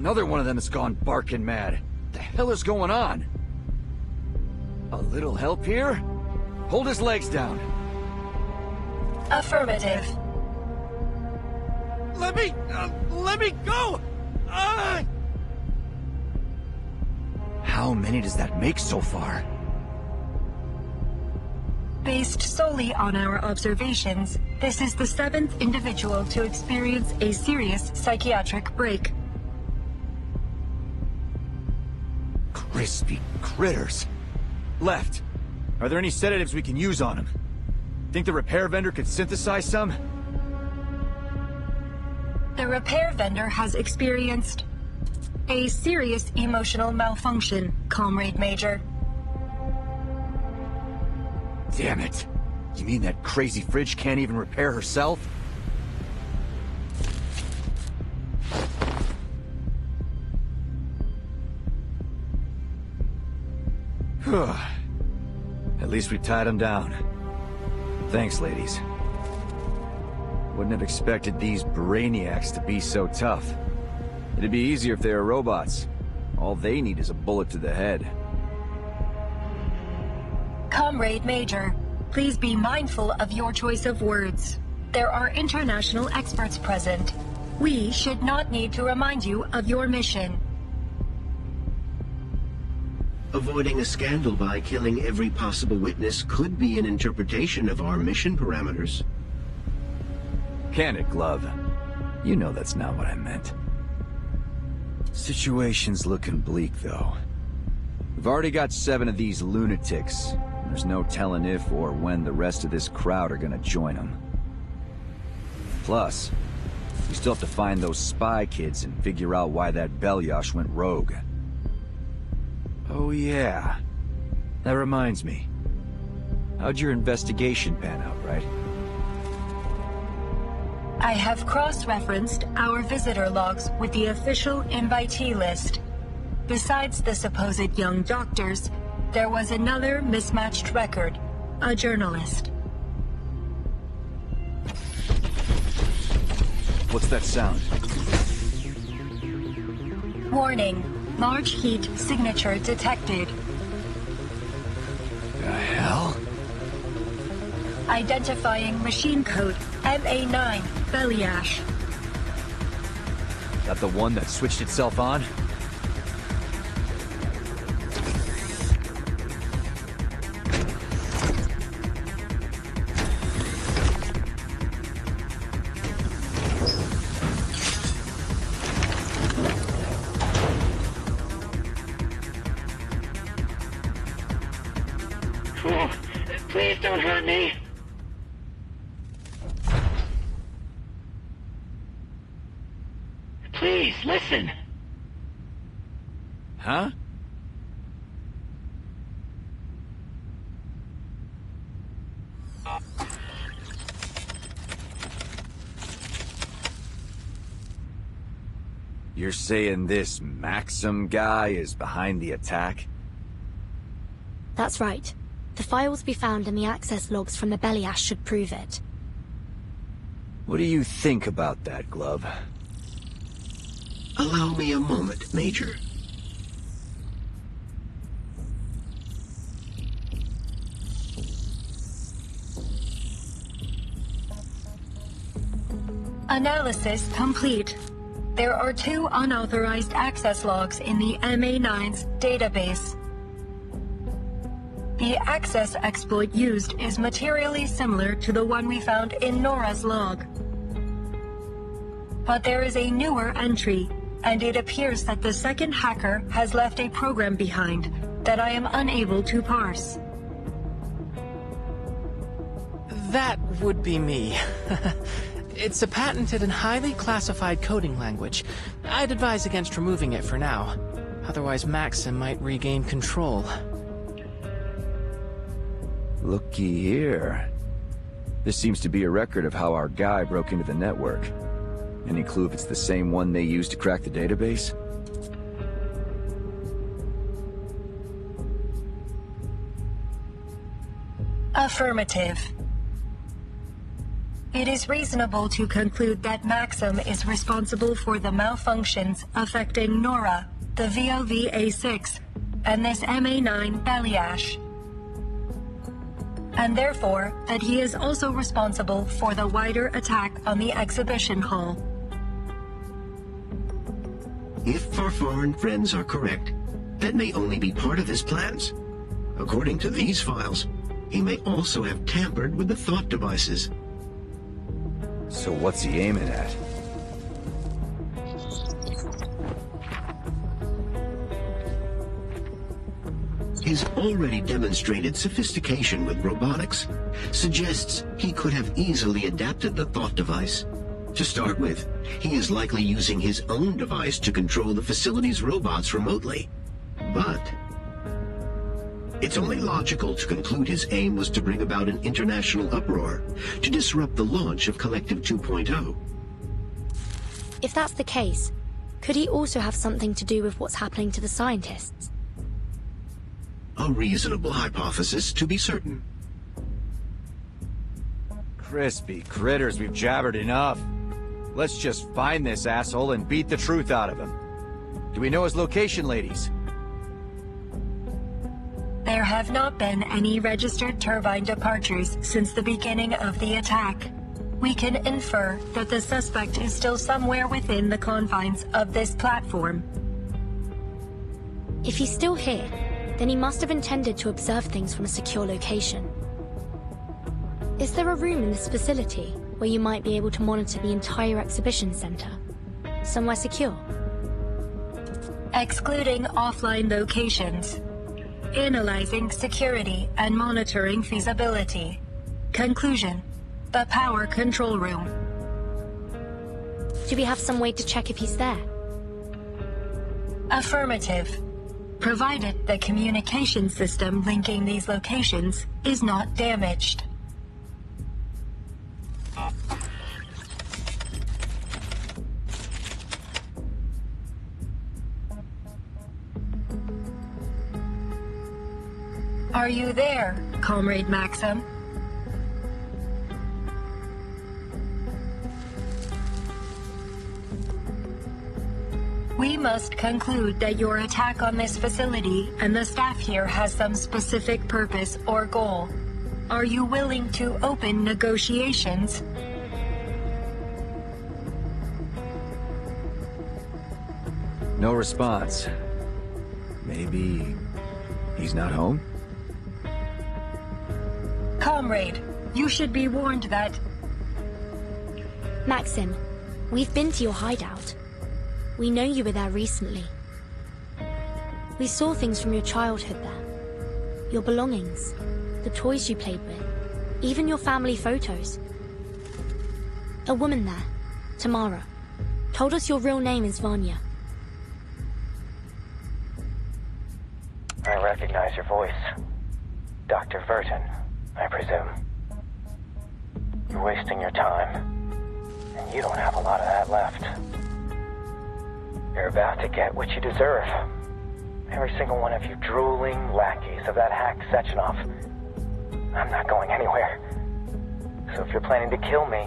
Another one of them has gone barking mad. What the hell is going on? A little help here? Hold his legs down. Affirmative. Let me go! How many does that make so far? Based solely on our observations, this is the 7th individual to experience a serious psychiatric break. Crispy critters. Left. Are there any sedatives we can use on him? Think the repair vendor could synthesize some? The repair vendor has experienced a serious emotional malfunction, Comrade Major. Damn it. You mean that crazy fridge can't even repair herself? At least we tied him down. Thanks, ladies. Wouldn't have expected these brainiacs to be so tough. It'd be easier if they were robots. All they need is a bullet to the head. Comrade Major, please be mindful of your choice of words. There are international experts present. We should not need to remind you of your mission. Avoiding a scandal by killing every possible witness could be an interpretation of our mission parameters. Can it, Glove? You know that's not what I meant. Situation's looking bleak, though. We've already got 7 of these lunatics. And there's no telling if or when the rest of this crowd are gonna join them. Plus, we still have to find those spy kids and figure out why that Belyash went rogue. Oh yeah. That reminds me. How'd your investigation pan out, right? I have cross-referenced our visitor logs with the official invitee list. Besides the supposed young doctors, there was another mismatched record, a journalist. What's that sound? Warning, large heat signature detected. The hell? Identifying machine code MA9 Belyash. That the one that switched itself on? Please don't hurt me. Please, listen. Huh? You're saying this Maxim guy is behind the attack? That's right. The files we found in the access logs from the Belyash should prove it. What do you think about that, Glove? Allow me a moment, Major. Analysis complete. There are 2 unauthorized access logs in the MA9's database. The access exploit used is materially similar to the one we found in Nora's log. But there is a newer entry, and it appears that the second hacker has left a program behind that I am unable to parse. That would be me. It's a patented and highly classified coding language. I'd advise against removing it for now. Otherwise, Maxim might regain control. Looky here. This seems to be a record of how our guy broke into the network. Any clue if it's the same one they used to crack the database? Affirmative. it is reasonable to conclude that Maxim is responsible for the malfunctions affecting Nora, the VOV-A6, and this MA9 Bellyash. And therefore, that he is also responsible for the wider attack on the exhibition hall. If our foreign friends are correct, that may only be part of his plans. According to these files, he may also have tampered with the thought devices. So what's he aiming at? His already demonstrated sophistication with robotics suggests he could have easily adapted the thought device. To start with, he is likely using his own device to control the facility's robots remotely. But it's only logical to conclude his aim was to bring about an international uproar, to disrupt the launch of Collective 2.0. If that's the case, could he also have something to do with what's happening to the scientists? A reasonable hypothesis, to be certain. Crispy critters, we've jabbered enough. Let's just find this asshole and beat the truth out of him. Do we know his location, ladies? There have not been any registered turbine departures since the beginning of the attack. We can infer that the suspect is still somewhere within the confines of this platform. If he's still here, then he must have intended to observe things from a secure location. Is there a room in this facility where you might be able to monitor the entire exhibition center? Somewhere secure? Excluding offline locations. Analyzing security and monitoring feasibility. Conclusion: the power control room. Do we have some way to check if he's there? Affirmative. Provided the communication system linking these locations is not damaged. Are you there, Comrade Maxim? We must conclude that your attack on this facility and the staff here has some specific purpose or goal. Are you willing to open negotiations? No response. Maybe he's not home? Comrade, you should be warned that... Maxim, we've been to your hideout. We know you were there recently. We saw things from your childhood there. Your belongings, the toys you played with, even your family photos. A woman there, Tamara, told us your real name is Vanya. I recognize your voice. Dr. Verton, I presume. You're wasting your time, and you don't have a lot of that left. You're about to get what you deserve. Every single one of you drooling lackeys of that hack Sechenov. I'm not going anywhere. So if you're planning to kill me,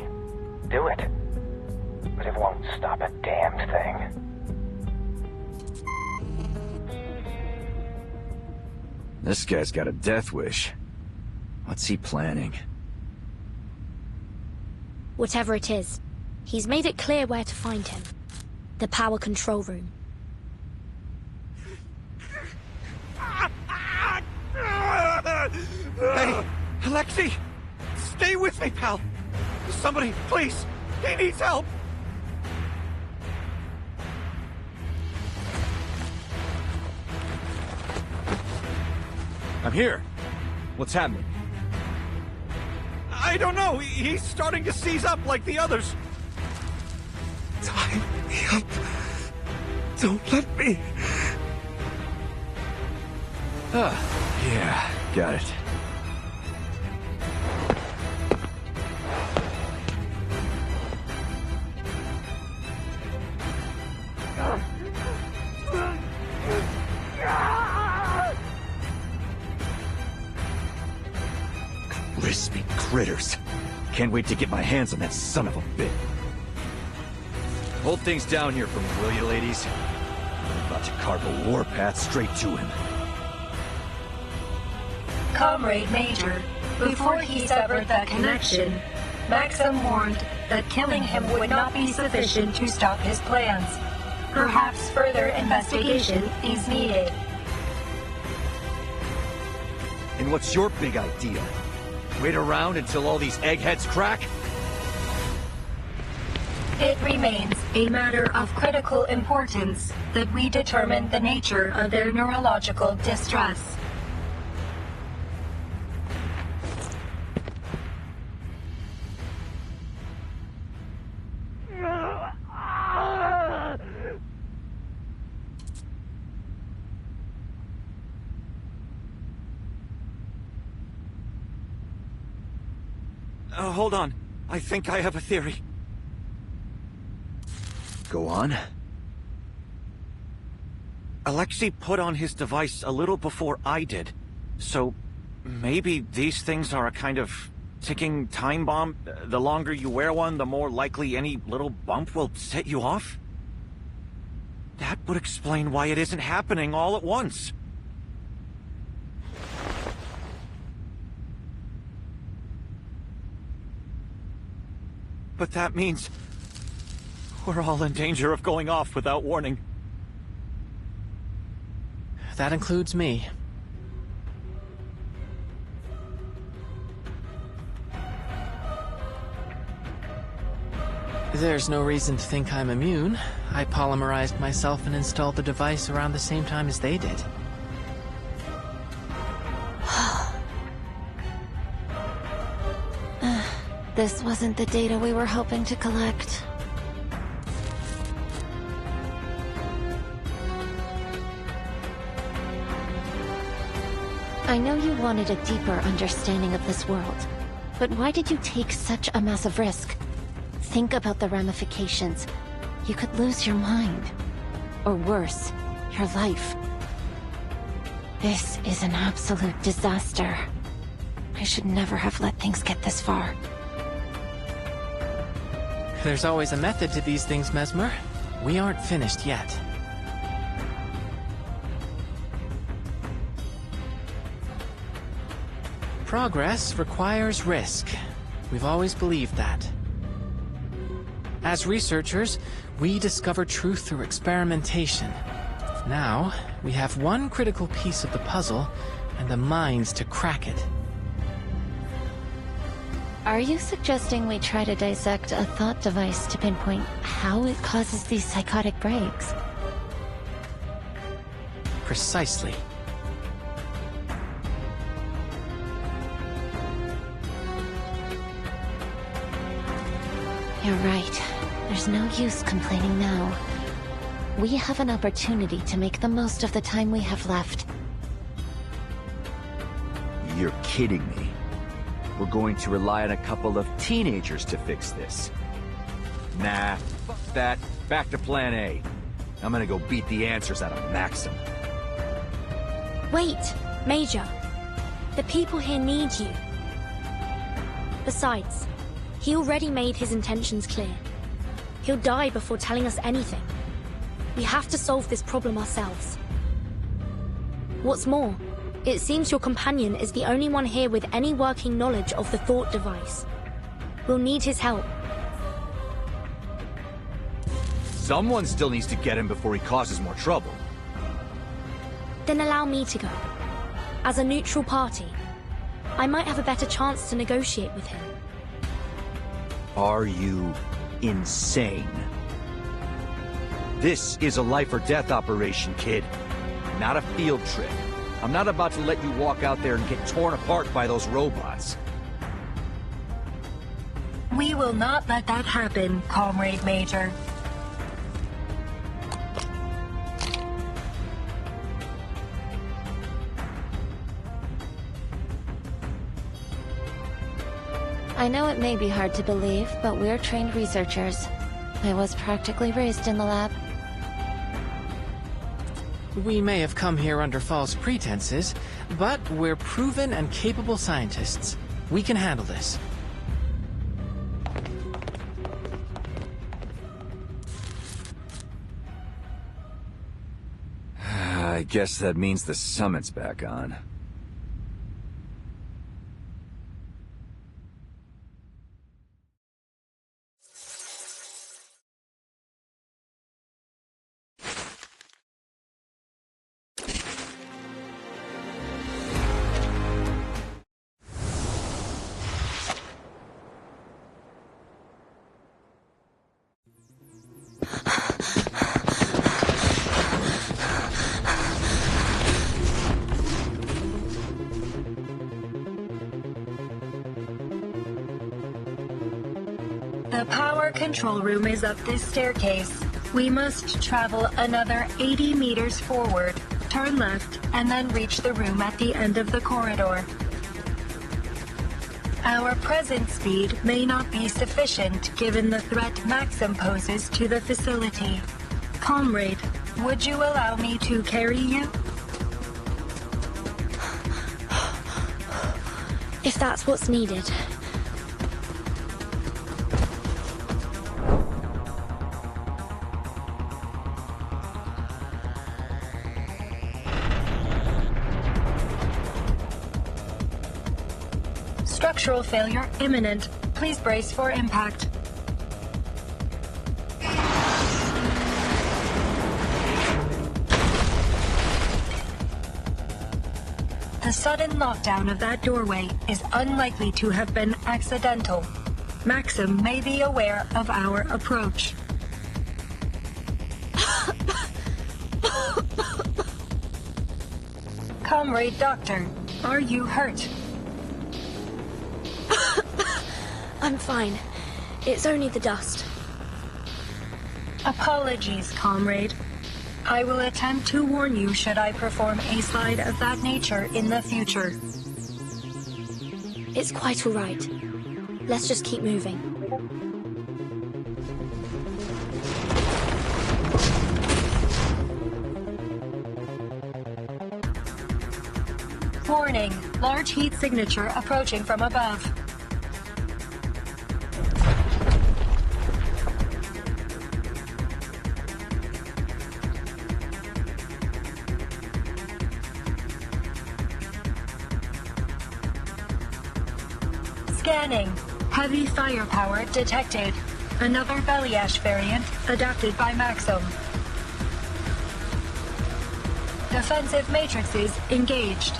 do it. But it won't stop a damned thing. This guy's got a death wish. What's he planning? Whatever it is, he's made it clear where to find him. The power control room. Hey, Alexei! Stay with me, pal! Somebody, please! He needs help! I'm here. What's happening? I don't know. He's starting to seize up like the others. Tie me up. Don't let me. Yeah, got it. Crispy critters. Can't wait to get my hands on that son of a bitch. Hold things down here for me, will you, ladies? I'm about to carve a warpath straight to him. Comrade Major, before he severed that connection, Maxim warned that killing him would not be sufficient to stop his plans. Perhaps further investigation is needed. And what's your big idea? Wait around until all these eggheads crack? It remains a matter of critical importance that we determine the nature of their neurological distress. Hold on. I think I have a theory. Go on. Alexei put on his device a little before I did. So, maybe these things are a kind of ticking time bomb? The longer you wear one, the more likely any little bump will set you off? That would explain why it isn't happening all at once. But that means we're all in danger of going off without warning. That includes me. There's no reason to think I'm immune. I polymerized myself and installed the device around the same time as they did. This wasn't the data we were hoping to collect. I know you wanted a deeper understanding of this world, but why did you take such a massive risk? Think about the ramifications. You could lose your mind. Or worse, your life. This is an absolute disaster. I should never have let things get this far. There's always a method to these things, Mesmer. We aren't finished yet. Progress requires risk. We've always believed that. As researchers, we discover truth through experimentation. Now, we have one critical piece of the puzzle, and the minds to crack it. Are you suggesting we try to dissect a thought device to pinpoint how it causes these psychotic breaks? Precisely. You're right. There's no use complaining now. We have an opportunity to make the most of the time we have left. You're kidding me. We're going to rely on a couple of teenagers to fix this. Nah, fuck that. Back to plan A. I'm gonna go beat the answers out of Maxim. Wait, Major. The people here need you. Besides, he already made his intentions clear. He'll die before telling us anything. We have to solve this problem ourselves. What's more, it seems your companion is the only one here with any working knowledge of the thought device. We'll need his help. Someone still needs to get him before he causes more trouble. Then allow me to go. As a neutral party, I might have a better chance to negotiate with him. Are you insane? This is a life or death operation, kid. Not a field trip. I'm not about to let you walk out there and get torn apart by those robots. We will not let that happen, Comrade Major. I know it may be hard to believe, but we're trained researchers. I was practically raised in the lab. We may have come here under false pretenses, but we're proven and capable scientists. We can handle this. I guess that means the summit's back on. The power control room is up this staircase. We must travel another 80 meters forward, turn left, and then reach the room at the end of the corridor. Our present speed may not be sufficient given the threat Maxim poses to the facility. Comrade, would you allow me to carry you? If that's what's needed. Structural failure imminent. Please brace for impact. The sudden lockdown of that doorway is unlikely to have been accidental. Maxim may be aware of our approach. Comrade Doctor, are you hurt? I'm fine. It's only the dust. Apologies, comrade. I will attempt to warn you should I perform a slide of that nature in the future. It's quite all right. Let's just keep moving. Warning, large heat signature approaching from above. Scanning. Heavy firepower detected. Another belly ash variant adapted by Maxim. Defensive matrices engaged.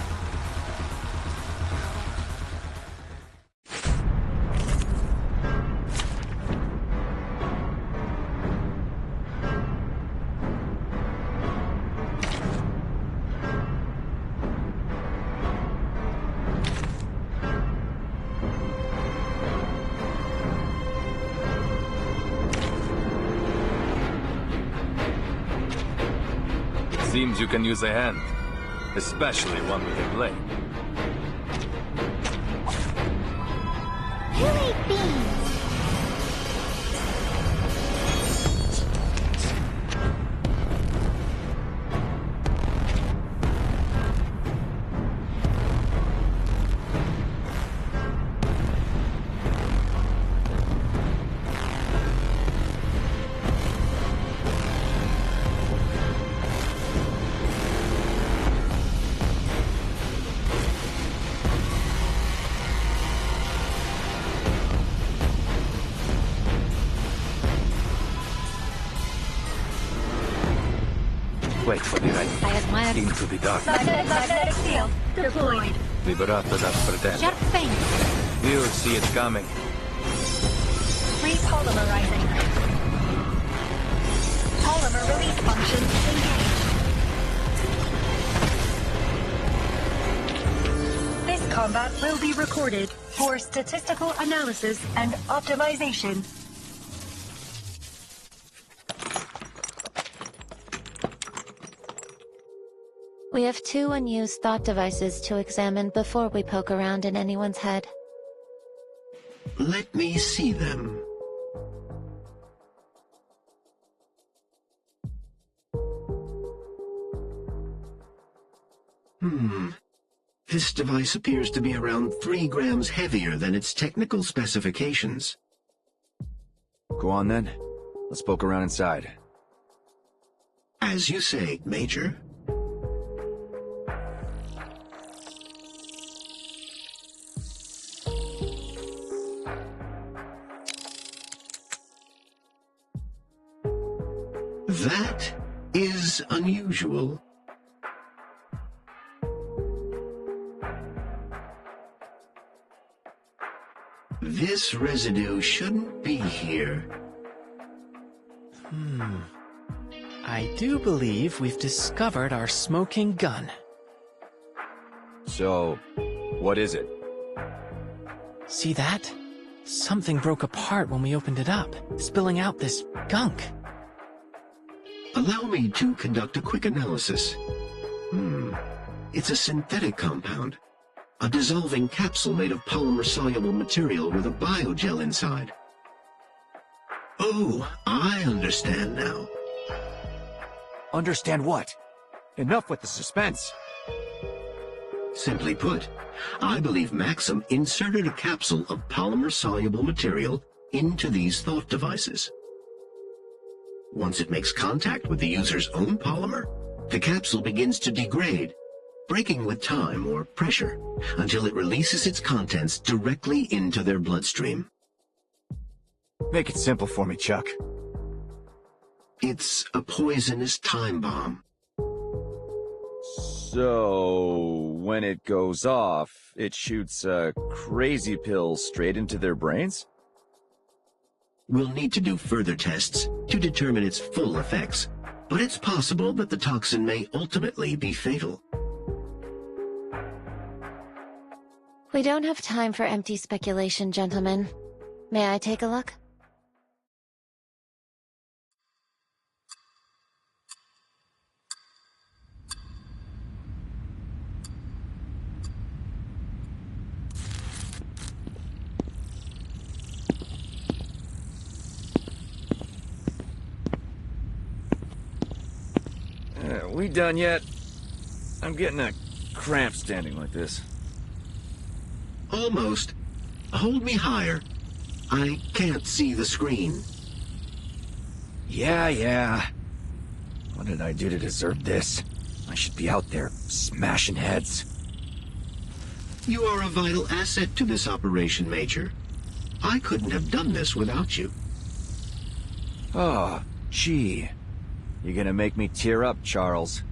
Seems you can use a hand, especially one with a blade. Who ate beans? Wait for the right. I admire. Into the dark. Magnetic field deployed. Liberato da pretendo. Sharp thing. You'll see it coming. Repolymerizing. Polymer release function engaged. This combat will be recorded for statistical analysis and optimization. We have 2 unused thought devices to examine before we poke around in anyone's head. Let me see them. This device appears to be around 3 grams heavier than its technical specifications. Go on then. Let's poke around inside. As you say, Major. usual. This residue shouldn't be here. I do believe we've discovered our smoking gun. So, what is it? See that? Something broke apart when we opened it up, spilling out this gunk. Allow me to conduct a quick analysis. It's a synthetic compound. A dissolving capsule made of polymer-soluble material with a biogel inside. Oh, I understand now. Understand what? Enough with the suspense. Simply put, I believe Maxim inserted a capsule of polymer-soluble material into these thought devices. Once it makes contact with the user's own polymer, the capsule begins to degrade, breaking with time or pressure, until it releases its contents directly into their bloodstream. Make it simple for me, Chuck. It's a poisonous time bomb. So, when it goes off, it shoots crazy pills straight into their brains? We'll need to do further tests to determine its full effects, but it's possible that the toxin may ultimately be fatal. We don't have time for empty speculation, gentlemen. May I take a look? We done yet? I'm getting a cramp standing like this. Almost. Hold me higher. I can't see the screen. Yeah. What did I do to deserve this? I should be out there smashing heads. You are a vital asset to this operation, Major. I couldn't have done this without you. Oh, gee. You're gonna make me tear up, Charles.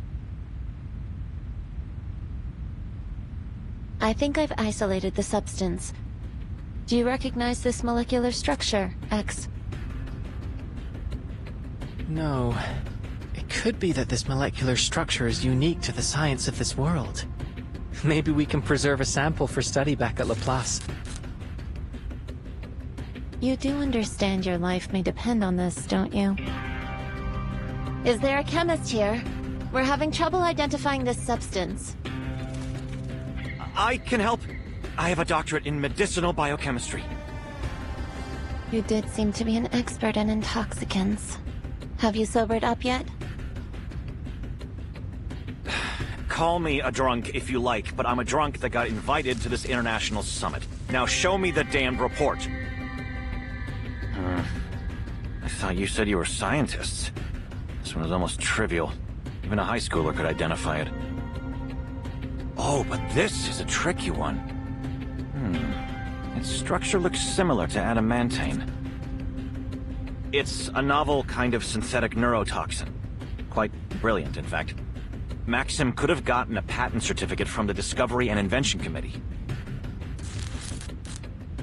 I think I've isolated the substance. Do you recognize this molecular structure, X? No. It could be that this molecular structure is unique to the science of this world. Maybe we can preserve a sample for study back at Laplace. You do understand your life may depend on this, don't you? Is there a chemist here? We're having trouble identifying this substance. I can help. I have a doctorate in medicinal biochemistry. You did seem to be an expert in intoxicants. Have you sobered up yet? Call me a drunk if you like, but I'm a drunk that got invited to this international summit. Now show me the damned report. I thought you said you were scientists. This one was almost trivial. Even a high schooler could identify it. Oh, but this is a tricky one. Its structure looks similar to adamantane. It's a novel kind of synthetic neurotoxin. Quite brilliant, in fact. Maxim could have gotten a patent certificate from the Discovery and Invention Committee.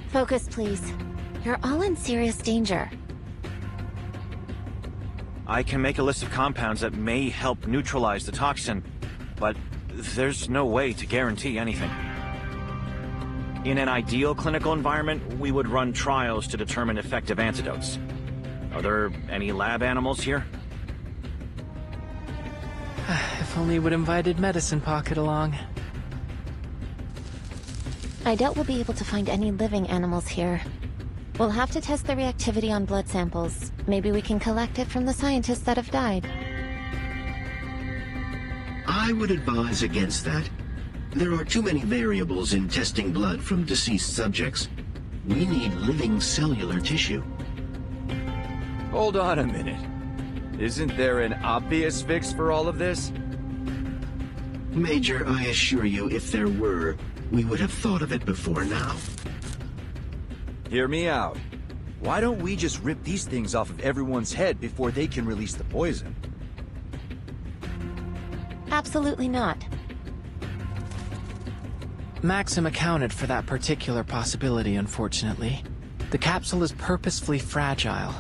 Focus, please. You're all in serious danger. I can make a list of compounds that may help neutralize the toxin, but there's no way to guarantee anything. In an ideal clinical environment, we would run trials to determine effective antidotes. Are there any lab animals here? If only we'd invited Medicine Pocket along. I doubt we'll be able to find any living animals here. We'll have to test the reactivity on blood samples. Maybe we can collect it from the scientists that have died. I would advise against that. There are too many variables in testing blood from deceased subjects. We need living cellular tissue. Hold on a minute. Isn't there an obvious fix for all of this? Major, I assure you, if there were, we would have thought of it before now. Hear me out. Why don't we just rip these things off of everyone's head before they can release the poison? Absolutely not. Maxim accounted for that particular possibility, unfortunately. The capsule is purposefully fragile.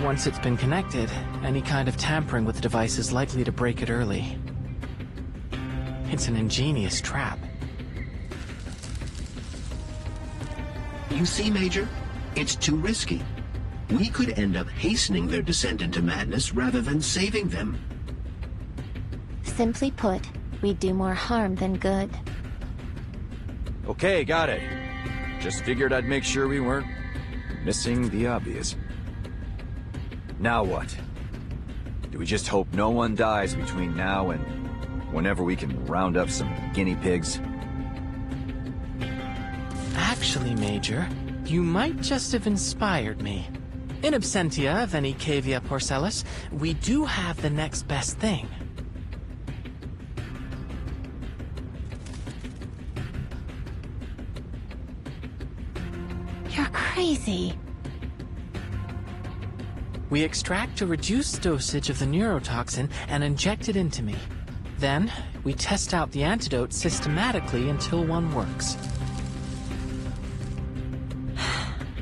Once it's been connected, any kind of tampering with the device is likely to break it early. It's an ingenious trap. You see, Major? It's too risky. We could end up hastening their descent into madness rather than saving them. Simply put, we do more harm than good. Okay, got it. Just figured I'd make sure we weren't missing the obvious. Now what? Do we just hope no one dies between now and whenever we can round up some guinea pigs? Actually, Major, you might just have inspired me. In absentia of any cavia porcellus, we do have the next best thing. You're crazy. We extract a reduced dosage of the neurotoxin and inject it into me. Then, we test out the antidote systematically until one works.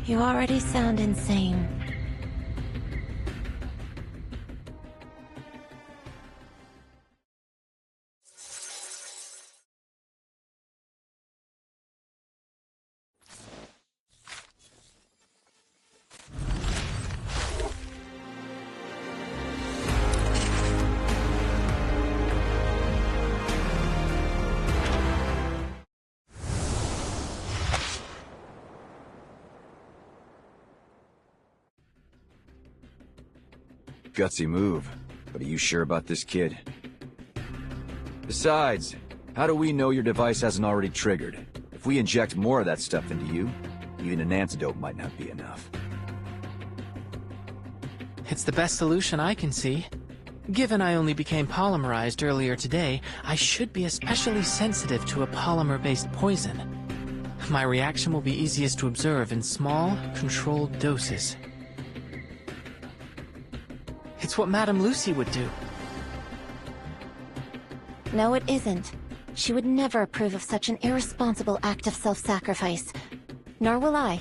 You already sound insane. Gutsy move, but are you sure about this kid? Besides, how do we know your device hasn't already triggered? If we inject more of that stuff into you, even an antidote might not be enough. It's the best solution I can see. Given I only became polymerized earlier today, I should be especially sensitive to a polymer-based poison. My reaction will be easiest to observe in small, controlled doses. It's what Madame Lucy would do. No, it isn't. She would never approve of such an irresponsible act of self-sacrifice. Nor will I.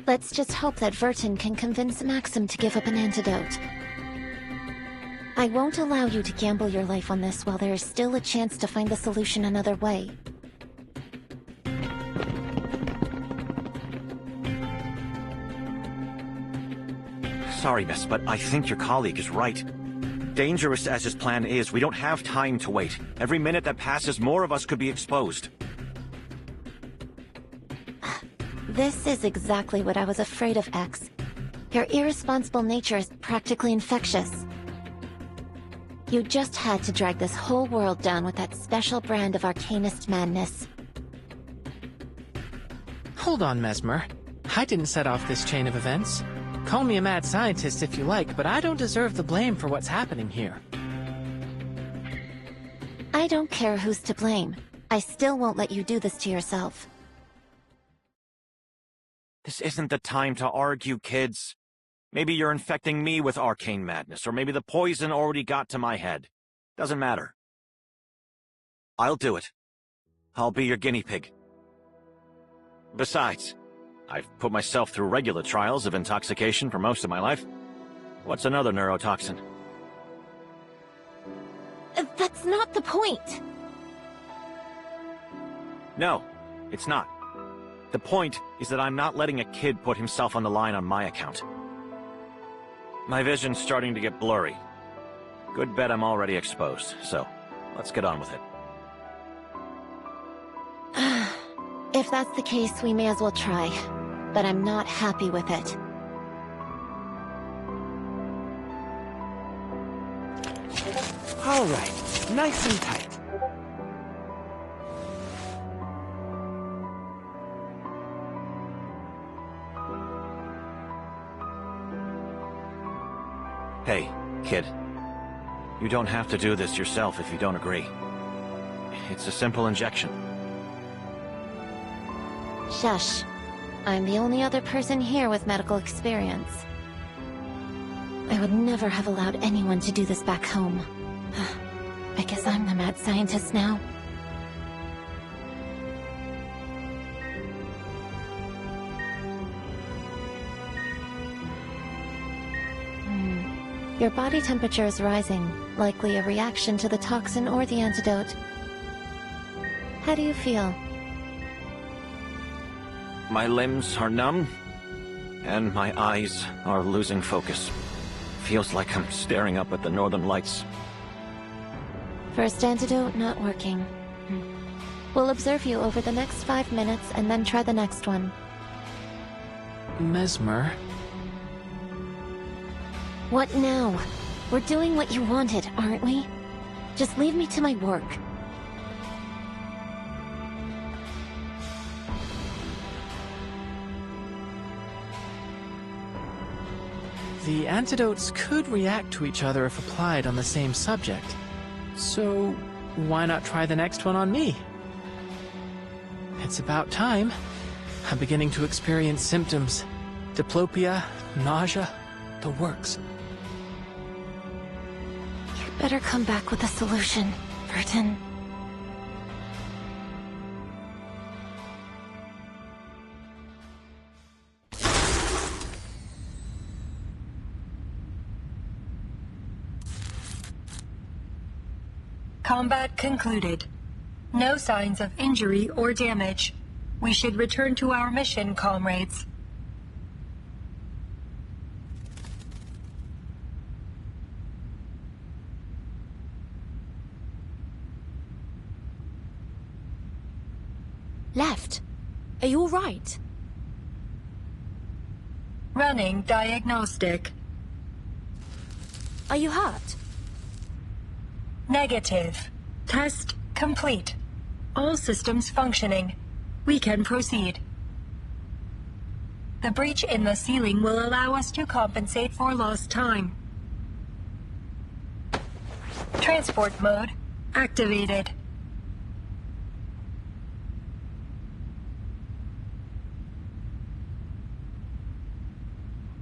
Let's just hope that Vertin can convince Maxim to give up an antidote. I won't allow you to gamble your life on this while there is still a chance to find the solution another way. Sorry, miss, but I think your colleague is right. Dangerous as his plan is, we don't have time to wait. Every minute that passes, more of us could be exposed. This is exactly what I was afraid of, X. Your irresponsible nature is practically infectious. You just had to drag this whole world down with that special brand of arcanist madness. Hold on, Mesmer. I didn't set off this chain of events. Call me a mad scientist if you like, but I don't deserve the blame for what's happening here. I don't care who's to blame. I still won't let you do this to yourself. This isn't the time to argue, kids. Maybe you're infecting me with arcane madness, or maybe the poison already got to my head. Doesn't matter. I'll do it. I'll be your guinea pig. Besides, I've put myself through regular trials of intoxication for most of my life. What's another neurotoxin? That's not the point! No, it's not. The point is that I'm not letting a kid put himself on the line on my account. My vision's starting to get blurry. Good bet I'm already exposed, so let's get on with it. If that's the case, we may as well try. But I'm not happy with it. All right, nice and tight. Hey, kid. You don't have to do this yourself if you don't agree. It's a simple injection. Shush. I'm the only other person here with medical experience. I would never have allowed anyone to do this back home. I guess I'm the mad scientist now. Your body temperature is rising, likely a reaction to the toxin or the antidote. How do you feel? My limbs are numb, and my eyes are losing focus. Feels like I'm staring up at the northern lights. First antidote not working. We'll observe you over the next 5 minutes and then try the next one. Mesmer? What now? We're doing what you wanted, aren't we? Just leave me to my work. The antidotes could react to each other if applied on the same subject. So, why not try the next one on me? It's about time. I'm beginning to experience symptoms. Diplopia, nausea, the works. You'd better come back with a solution, Burton. Combat concluded. No signs of injury or damage. We should return to our mission, comrades. Left. Are you all right? Running diagnostic. Are you hurt? Negative. Test complete. All systems functioning. We can proceed. The breach in the ceiling will allow us to compensate for lost time. Transport mode activated.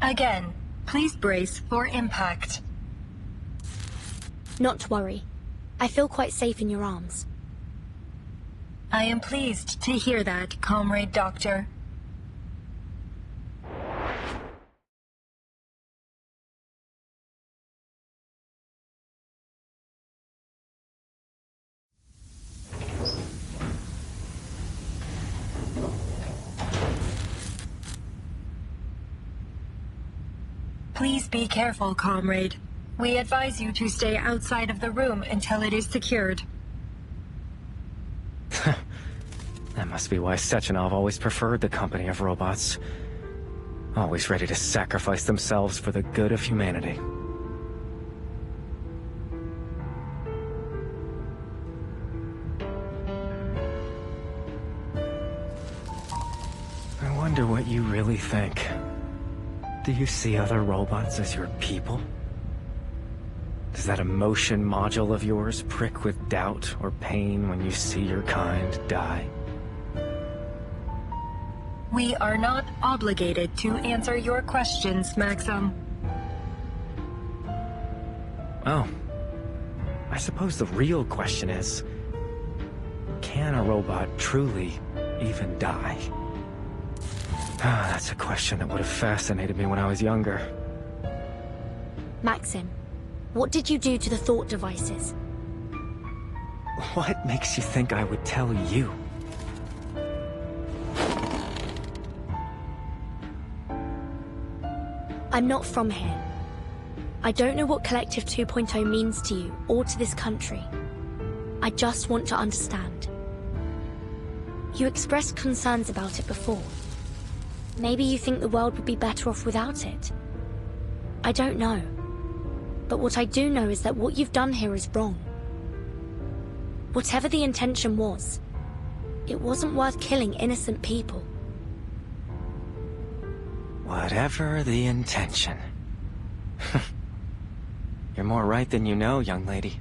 Again, please brace for impact. Not to worry. I feel quite safe in your arms. I am pleased to hear that, Comrade Doctor. Please be careful, Comrade. We advise you to stay outside of the room until it is secured. That must be why Sechenov always preferred the company of robots. Always ready to sacrifice themselves for the good of humanity. I wonder what you really think. Do you see other robots as your people? Does that emotion module of yours prick with doubt or pain when you see your kind die? We are not obligated to answer your questions, Maxim. Oh. I suppose the real question is, can a robot truly even die? Ah, that's a question that would have fascinated me when I was younger. Maxim, what did you do to the thought devices? What makes you think I would tell you? I'm not from here. I don't know what Collective 2.0 means to you or to this country. I just want to understand. You expressed concerns about it before. Maybe you think the world would be better off without it. I don't know. But what I do know is that what you've done here is wrong. Whatever the intention was, it wasn't worth killing innocent people. Whatever the intention. You're more right than you know, young lady.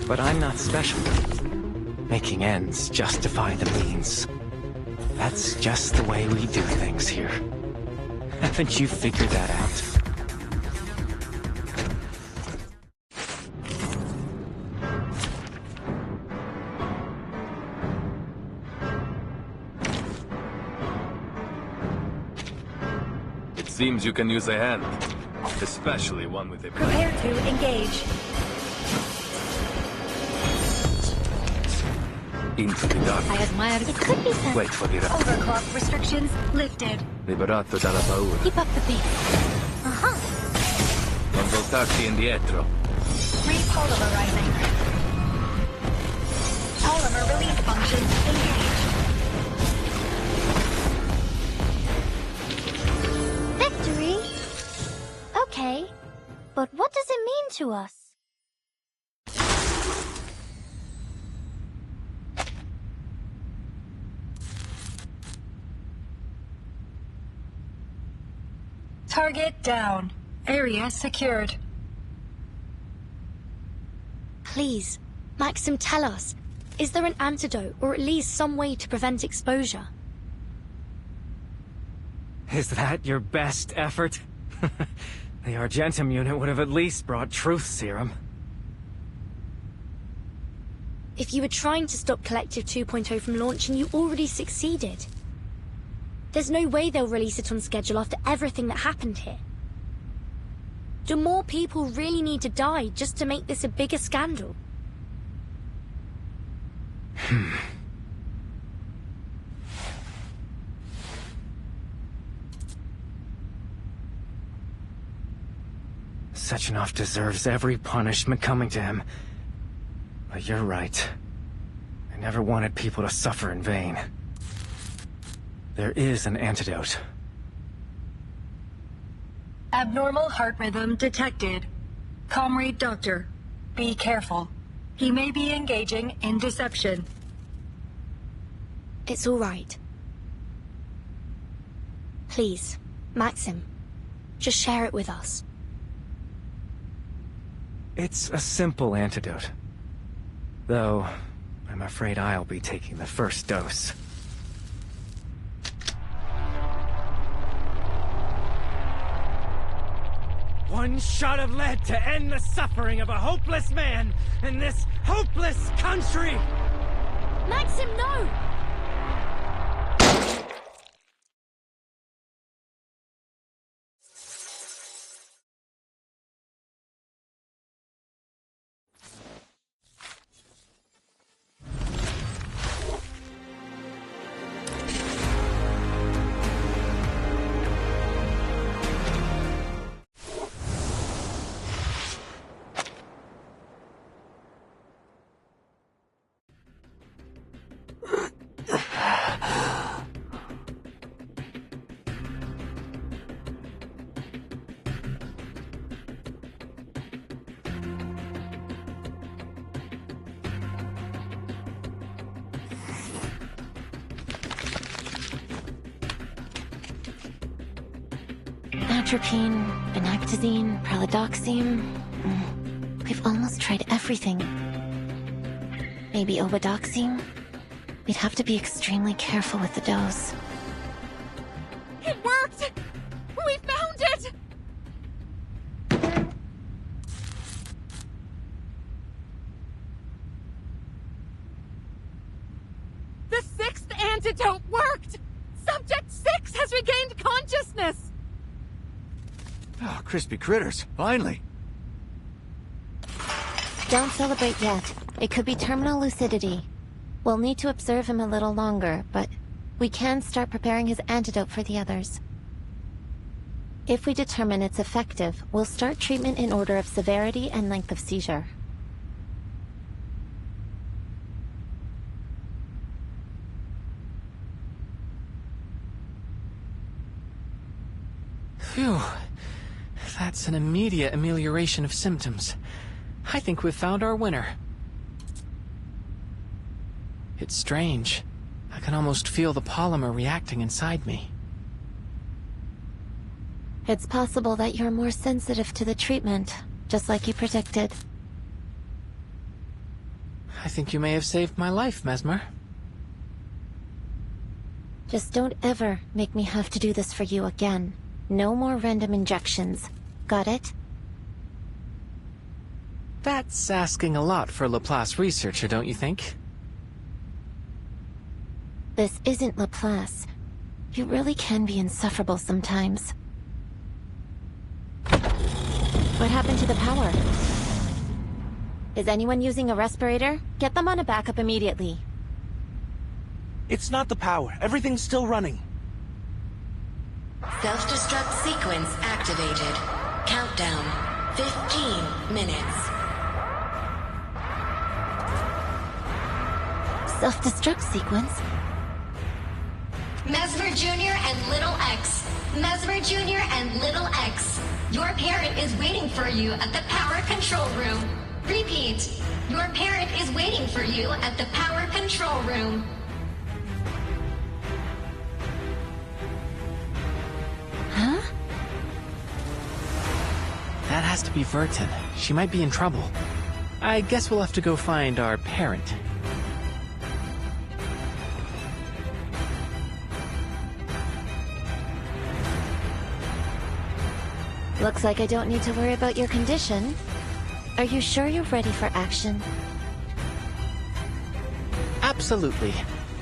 But I'm not special. Making ends justify the means. That's just the way we do things here. Haven't you figured that out? It seems you can use a hand. Especially one with a blade. Prepare to engage. Into the dark. I admire it. Could be fun. Wait for the Overclock restrictions lifted. liberato dalla paura. Keep up the pace. Uh-huh. Non voltarti indietro. Repolarizing. Polymer release function engaged. Victory? Okay. But what does it mean to us? Target down. Area secured. Please, Maxim, tell us. Is there an antidote, or at least some way to prevent exposure? Is that your best effort? The Argentum unit would have at least brought truth serum. If you were trying to stop Collective 2.0 from launching, you already succeeded. There's no way they'll release it on schedule after everything that happened here. Do more people really need to die just to make this a bigger scandal? Sechenov deserves every punishment coming to him. But you're right. I never wanted people to suffer in vain. There is an antidote. Abnormal heart rhythm detected. Comrade Doctor, be careful. He may be engaging in deception. It's all right. Please, Maxim, just share it with us. It's a simple antidote. Though, I'm afraid I'll be taking the first dose. One shot of lead to end the suffering of a hopeless man in this hopeless country! Maxim, no! Atropine, vinactazine, pralidoxime. We've almost tried everything. Maybe obidoxime? We'd have to be extremely careful with the dose. It worked! We found it! The sixth antidote worked! Subject 6 has regained consciousness! Oh, crispy critters, finally. Don't celebrate yet. It could be terminal lucidity. We'll need to observe him a little longer, but we can start preparing his antidote for the others. If we determine it's effective, we'll start treatment in order of severity and length of seizure. Phew. That's an immediate amelioration of symptoms. I think we've found our winner. It's strange. I can almost feel the polymer reacting inside me. It's possible that you're more sensitive to the treatment, just like you predicted. I think you may have saved my life, Mesmer. Just don't ever make me have to do this for you again. No more random injections. Got it? That's asking a lot for a Laplace researcher, don't you think? This isn't Laplace. You really can be insufferable sometimes. What happened to the power? Is anyone using a respirator? Get them on a backup immediately. It's not the power. Everything's still running. Self-destruct sequence activated. Countdown. 15 minutes. Self-destruct sequence? Mesmer Jr. and Little X. Mesmer Jr. and Little X. Your parent is waiting for you at the power control room. Repeat. Your parent is waiting for you at the power control room. Huh? That has to be Vertin. She might be in trouble. I guess we'll have to go find our parent. Looks like I don't need to worry about your condition. Are you sure you're ready for action? Absolutely.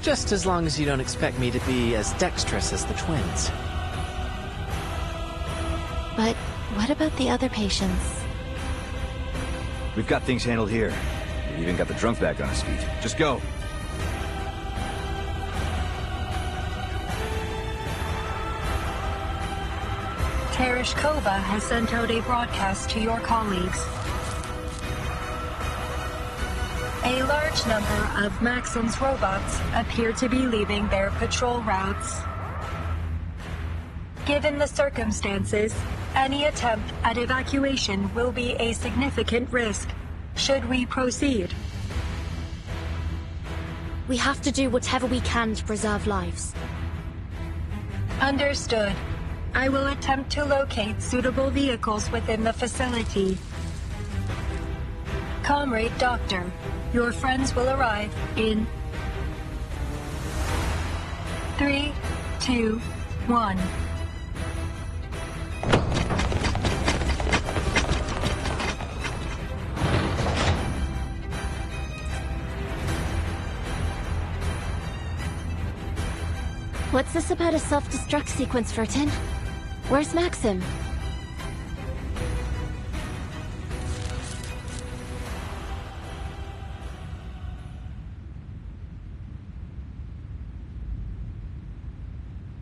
Just as long as you don't expect me to be as dexterous as the twins. But what about the other patients? We've got things handled here. We even got the drunk back on his feet. Just go. Tereshkova has sent out a broadcast to your colleagues. A large number of Maxim's robots appear to be leaving their patrol routes. Given the circumstances, any attempt at evacuation will be a significant risk. Should we proceed? We have to do whatever we can to preserve lives. Understood. I will attempt to locate suitable vehicles within the facility. Comrade Doctor, your friends will arrive in 3, 2, 1. What's this about a self-destruct sequence, Vertin? Where's Maxim?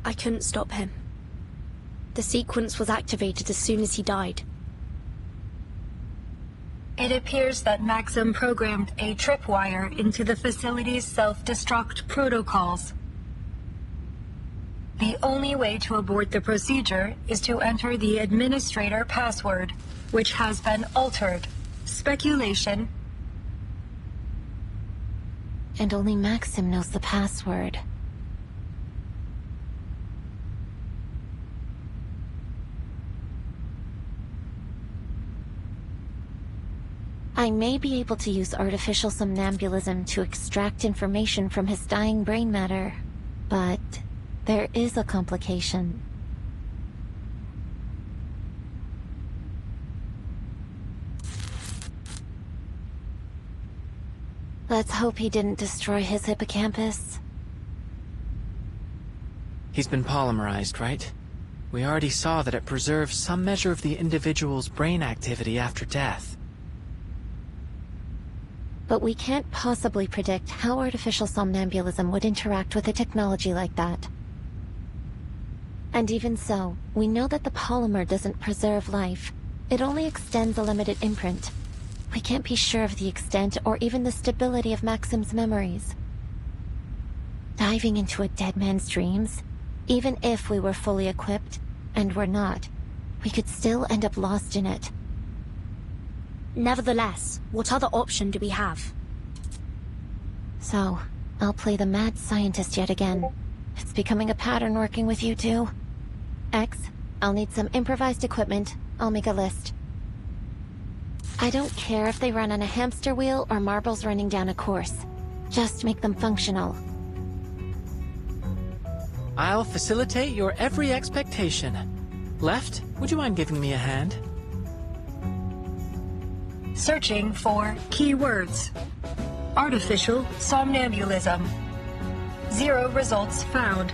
I couldn't stop him. The sequence was activated as soon as he died. It appears that Maxim programmed a tripwire into the facility's self-destruct protocols. The only way to abort the procedure is to enter the administrator password, which has been altered. Speculation. And only Maxim knows the password. I may be able to use artificial somnambulism to extract information from his dying brain matter, but there is a complication. Let's hope he didn't destroy his hippocampus. He's been polymerized, right? We already saw that it preserves some measure of the individual's brain activity after death. But we can't possibly predict how artificial somnambulism would interact with a technology like that. And even so, we know that the polymer doesn't preserve life. It only extends a limited imprint. We can't be sure of the extent or even the stability of Maxim's memories. Diving into a dead man's dreams, even if we were fully equipped, and we're not, we could still end up lost in it. Nevertheless, what other option do we have? So, I'll play the mad scientist yet again. It's becoming a pattern working with you two. X, I'll need some improvised equipment. I'll make a list. I don't care if they run on a hamster wheel or marbles running down a course. Just make them functional. I'll facilitate your every expectation. Left, would you mind giving me a hand? Searching for keywords. Artificial somnambulism. 0 results found.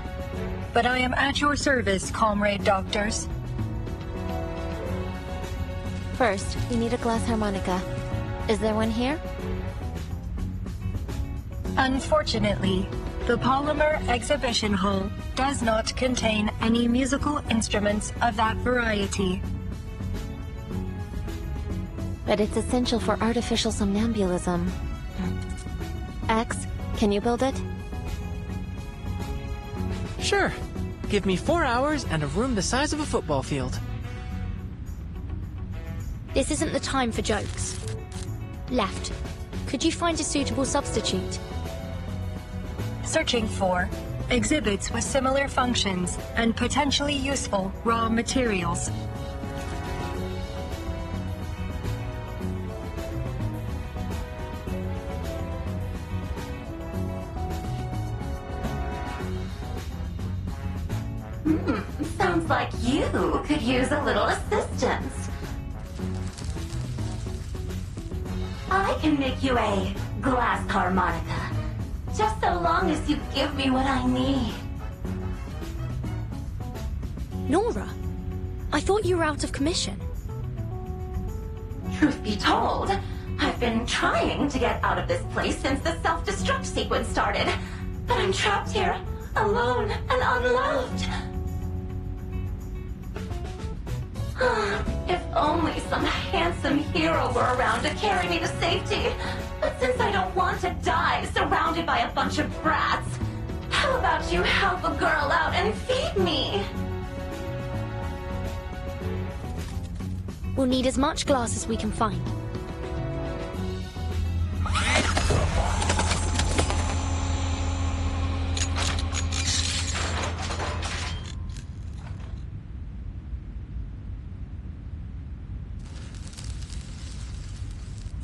But I am at your service, comrade doctors. First, we need a glass harmonica. Is there one here? Unfortunately, the Polymer Exhibition Hall does not contain any musical instruments of that variety. But it's essential for artificial somnambulism. X, can you build it? Sure. Give me 4 hours and a room the size of a football field. This isn't the time for jokes. Left, could you find a suitable substitute? Searching for exhibits with similar functions and potentially useful raw materials. Sounds like you could use a little assistance. I can make you a glass harmonica, just so long as you give me what I need. Nora, I thought you were out of commission. Truth be told, I've been trying to get out of this place since the self-destruct sequence started, but I'm trapped here, alone and unloved. If only some handsome hero were around to carry me to safety. But since I don't want to die surrounded by a bunch of brats, how about you help a girl out and feed me? We'll need as much glass as we can find.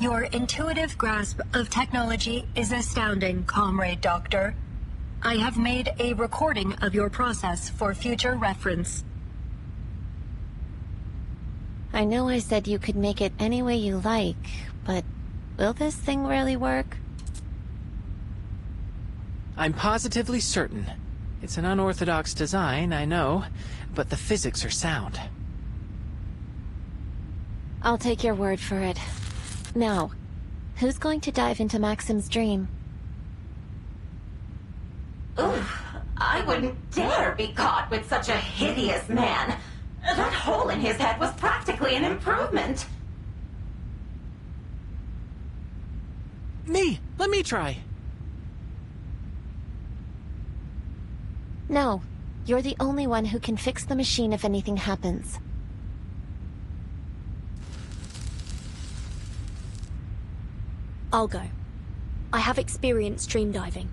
Your intuitive grasp of technology is astounding, Comrade Doctor. I have made a recording of your process for future reference. I know I said you could make it any way you like, but will this thing really work? I'm positively certain. It's an unorthodox design, I know, but the physics are sound. I'll take your word for it. Now, who's going to dive into Maxim's dream? Oof, I wouldn't dare be caught with such a hideous man. That hole in his head was practically an improvement. Me! Let me try! No, you're the only one who can fix the machine if anything happens. I'll go. I have experience dream diving.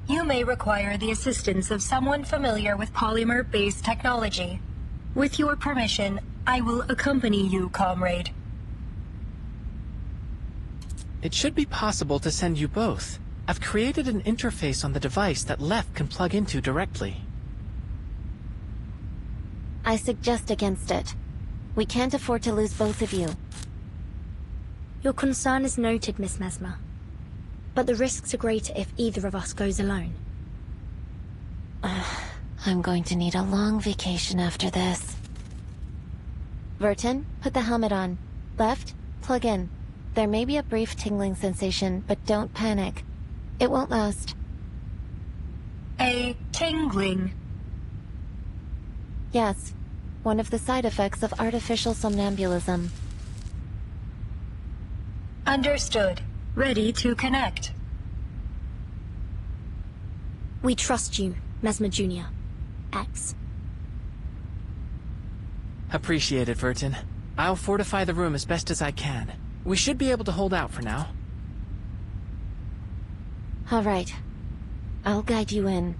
You may require the assistance of someone familiar with polymer-based technology. With your permission, I will accompany you, comrade. It should be possible to send you both. I've created an interface on the device that Left can plug into directly. I suggest against it. We can't afford to lose both of you. Your concern is noted, Miss Mesmer. But the risks are greater if either of us goes alone. I'm going to need a long vacation after this. Vertin, put the helmet on. Left, plug in. There may be a brief tingling sensation, but don't panic. It won't last. A tingling? Yes, one of the side effects of artificial somnambulism. Understood. Ready to connect. We trust you, Mesmer Jr. X. Appreciate it, Vertin. I'll fortify the room as best as I can. We should be able to hold out for now. All right. I'll guide you in.